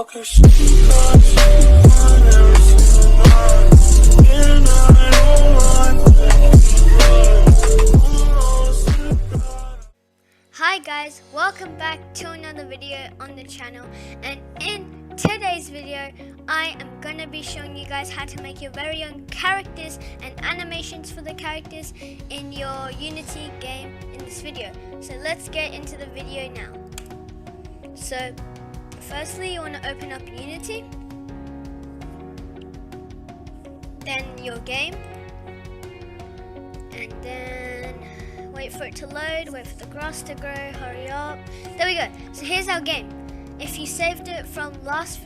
Okay, she got every single night. And I don't want Hi guys, welcome back to another video on the channel, and in today's video I am gonna be showing you guys how to make your very own characters and animations for the characters in your Unity game in this video. So let's get into the video now. So firstly, you want to open up Unity, then your game, and then wait for it to load, wait for the grass to grow, hurry up. There we go. So here's our game. If you saved it from the last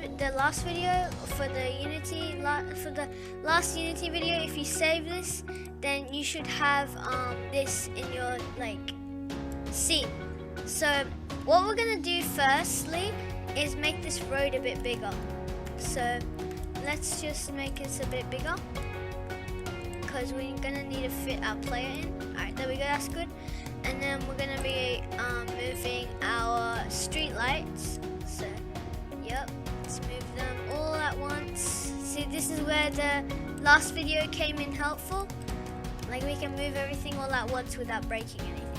video for the last Unity video, if you save this, then you should have this in your scene. So what we're gonna do firstly is make this road a bit bigger. So let's just make this a bit bigger, because we're gonna need to fit our player in. Alright, there we go, that's good. And then we're gonna be moving our street lights. So, yep, let's move them all at once. See, this is where the last video came in helpful. Like, we can move everything all at once without breaking anything.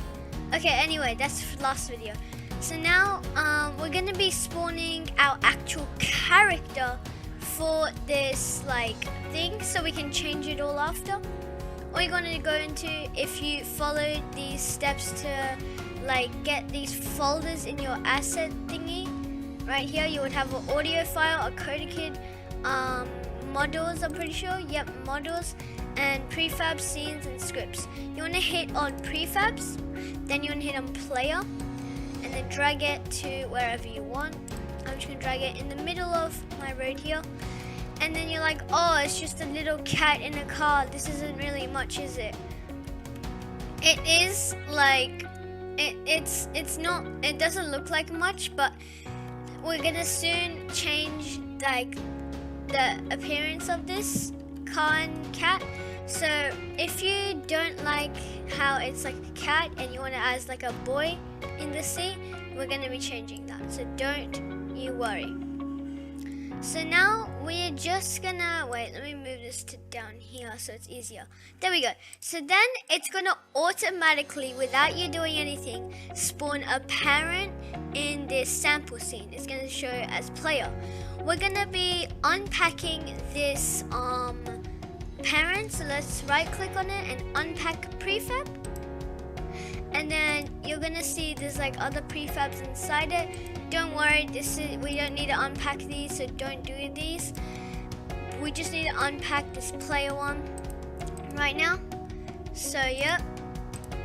Okay, anyway, that's last video. So now, we're gonna be spawning our actual character for this thing, so we can change it all after. All you're going to go into, if you followed these steps to get these folders in your asset thingy, right here you would have an audio file, a CodeKid, models, I'm pretty sure, yep, models, and prefab scenes and scripts. You want to hit on prefabs, then you want to hit on player, and then drag it to wherever you want. I'm just going to drag it in the middle of my road here. And then you're like, oh, it's just a little cat in a car. This isn't really much, is it? It is it's not, it doesn't look like much, but we're gonna soon change the appearance of this car and cat. So if you don't like how it's like a cat and you want to add a boy in the scene, we're gonna be changing that. So don't you worry. So now we're just gonna, wait, let me move this to down here so it's easier. There we go. So then it's gonna automatically, without you doing anything, spawn a parent in this sample scene. It's gonna show as player. We're gonna be unpacking this parent, so let's right click on it and unpack prefab. And then you're gonna see there's other prefabs inside it. Don't worry, we don't need to unpack these, so don't do these. We just need to unpack this player one right now. So yep,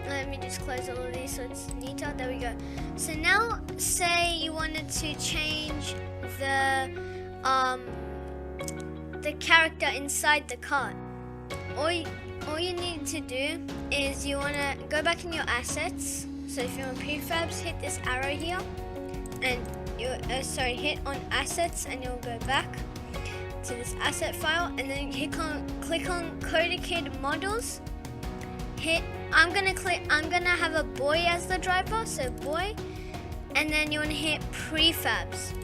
let me just close all of these so it's neater. There we go. So now, say you wanted to change the character inside the cart. All you need to do is you want to go back in your assets. So if you're on prefabs, hit this arrow here, and you hit on assets, and you'll go back to this asset file, and then click on CodeKid models. I'm gonna have a boy as the driver, so boy, and then you want to hit prefabs.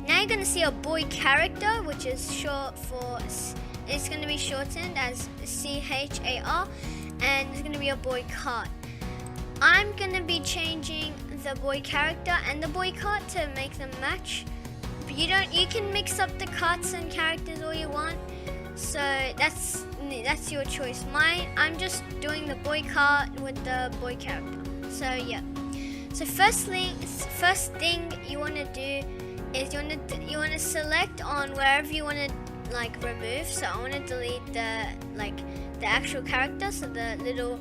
Now you're gonna see a boy character, which is short for, it's gonna be shortened as CHAR, and it's gonna be a boy cart. I'm gonna be changing the boy character and the boy cart to make them match. But you can mix up the carts and characters all you want. So that's your choice. I'm just doing the boy cart with the boy character. So yeah. So first thing you wanna do is you wanna select on wherever you wanna remove. So I wanna delete the actual character, so the little,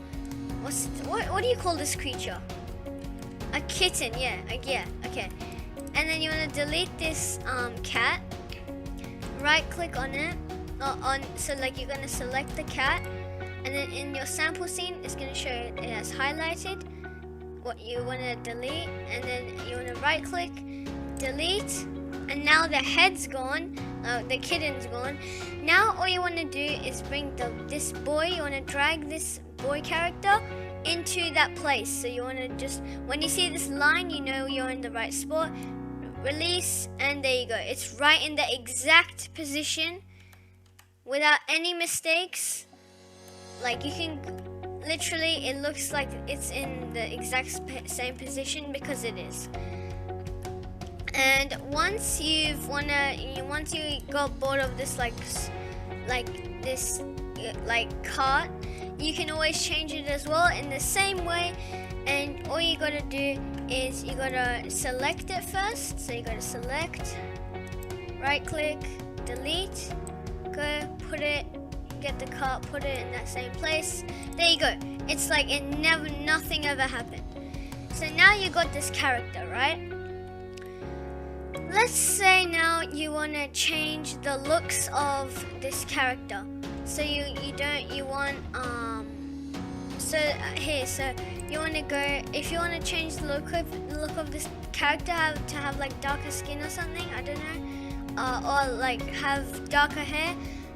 what do you call this creature? A kitten, yeah, okay. And then you want to delete this cat. Right click on it, so you're going to select the cat, and then in your sample scene it's going to show it as highlighted what you want to delete, and then you want to right click, delete, and now the head's gone, the kitten's gone. Now all you want to do is bring this boy, you want to drag this boy character into that place. So you want to just, when you see this line, you know you're in the right spot. release, and there you go. It's right in the exact position without any mistakes. Like, you can literally, it looks like it's in the exact same position because it is. And once you got bored of this cart, you can always change it as well in the same way. And all you gotta do is you gotta select it first. So you gotta select, right click, delete, go put it, get the cart, put it in that same place. There you go. It's like nothing ever happened. So now you got this character, right? Let's say now you want to change the looks of this character. So you want you want to go, if you want to change the look of this character to have like darker skin or something, I don't know, or like have darker hair,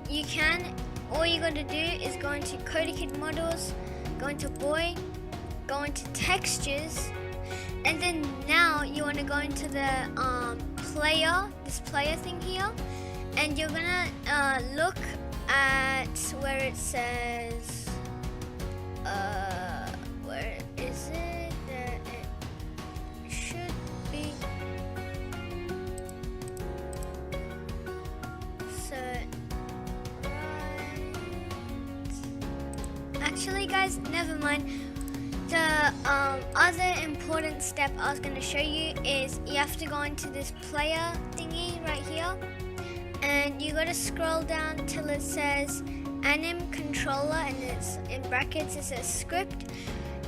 you can. All you got to do is go into CodeKit models, go into boy, go into textures, and then now you want to go into the this player thing here, and you're gonna look at where it says, where is it? It should be. So, right. Actually, guys, never mind. The other important step I was going to show you is you have to go into this player thingy right here, and you got to scroll down till it says anim controller, and it's in brackets, it says script.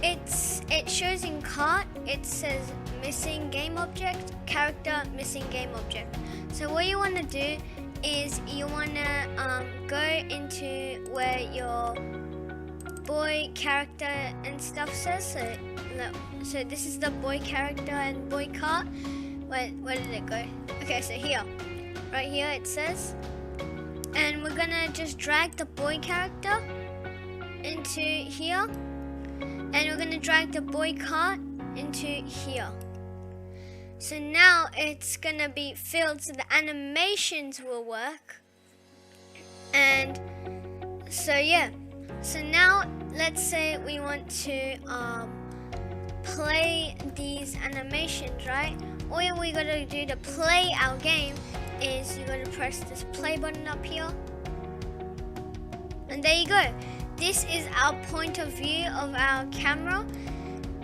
It shows in cart, it says missing game object, character, missing game object. So what you want to do is you want to go into where your boy character and stuff says. So this is the boy character and boy cart. Where did it go? Okay, so here, right here it says, and we're gonna just drag the boy character into here, and we're gonna drag the boy cart into here. So now it's gonna be filled so the animations will work. And so yeah, so now let's say we want to play these animations, right? All we gotta do to play our game is you gotta press this play button up here, and there you go. This is our point of view of our camera.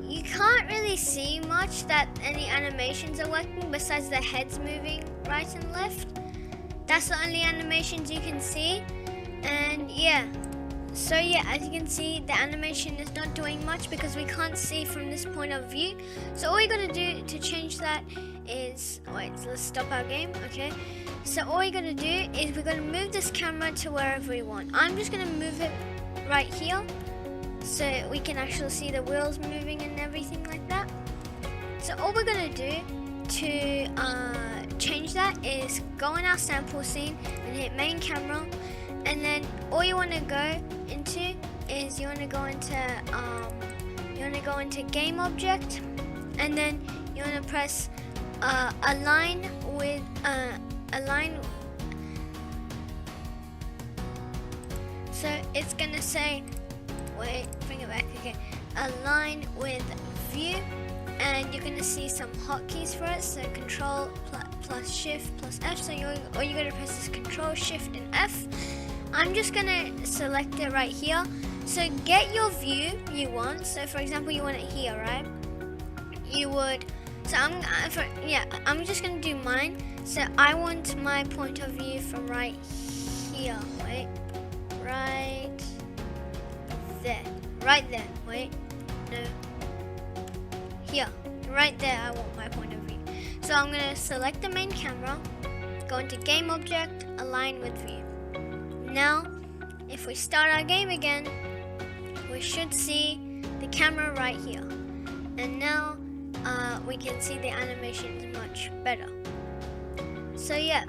You can't really see much that any animations are working besides the heads moving right and left. That's the only animations you can see. And yeah, so yeah, as you can see, the animation is not doing much because we can't see from this point of view. So all you gotta do to change that is, wait, let's stop our game, okay? So all you gotta do is we're gonna move this camera to wherever we want. I'm just gonna move it right here so we can actually see the wheels moving and everything like that. So all we're gonna do to change that is go in our sample scene and hit main camera, and then all you want to go into is you want to go into game object, and then you want to press align with align. So it's gonna say, wait, bring it back, okay, align with view, and you're gonna see some hotkeys for it. So control plus shift plus F. So all you gotta press is control shift and F. I'm just gonna select it right here. So get your view you want. So for example, you want it here, right? You would. So I'm just gonna do mine. So I want my point of view from right here. Wait, right there. Right there. Wait, no. Here, right there. I want my point of view. So I'm gonna select the main camera, go into game object, align with view. Now, if we start our game again, we should see the camera right here. And now we can see the animations much better. So yeah,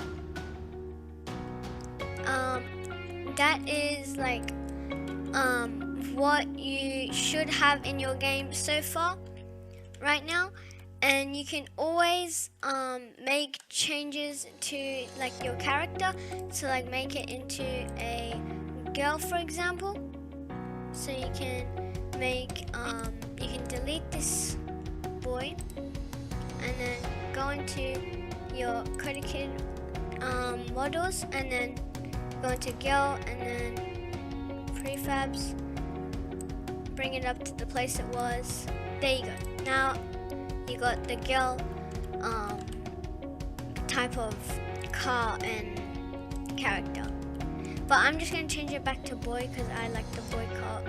that is like what you should have in your game so far right now. And you can always make changes to like your character, so like make it into a girl, for example. So you can make you can delete this boy and then go into your coded models and then go into girl and then prefabs, bring it up to the place it was. There you go. Now you got the girl type of car and character. But I'm just going to change it back to boy because I like the boy car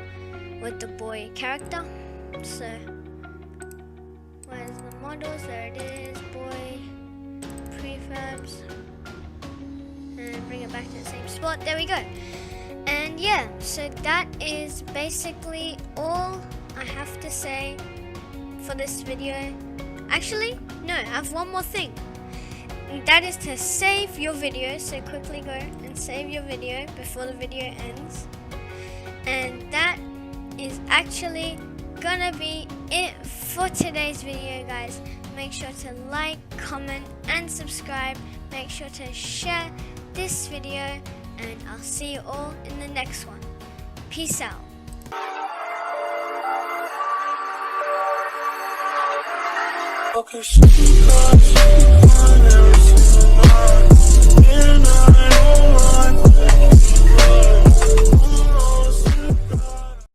with the boy character. So where's the models? There it is, boy, prefabs, and bring it back to the same spot. There we go. And yeah, so that is basically all I have to say for this video. Actually, no, I have one more thing. That is to save your video. So quickly go and save your video before the video ends. And that is actually gonna be it for today's video, guys. Make sure to like, comment, and subscribe. Make sure to share this video, and I'll see you all in the next one. Peace out. Focus on every single line, and I don't want to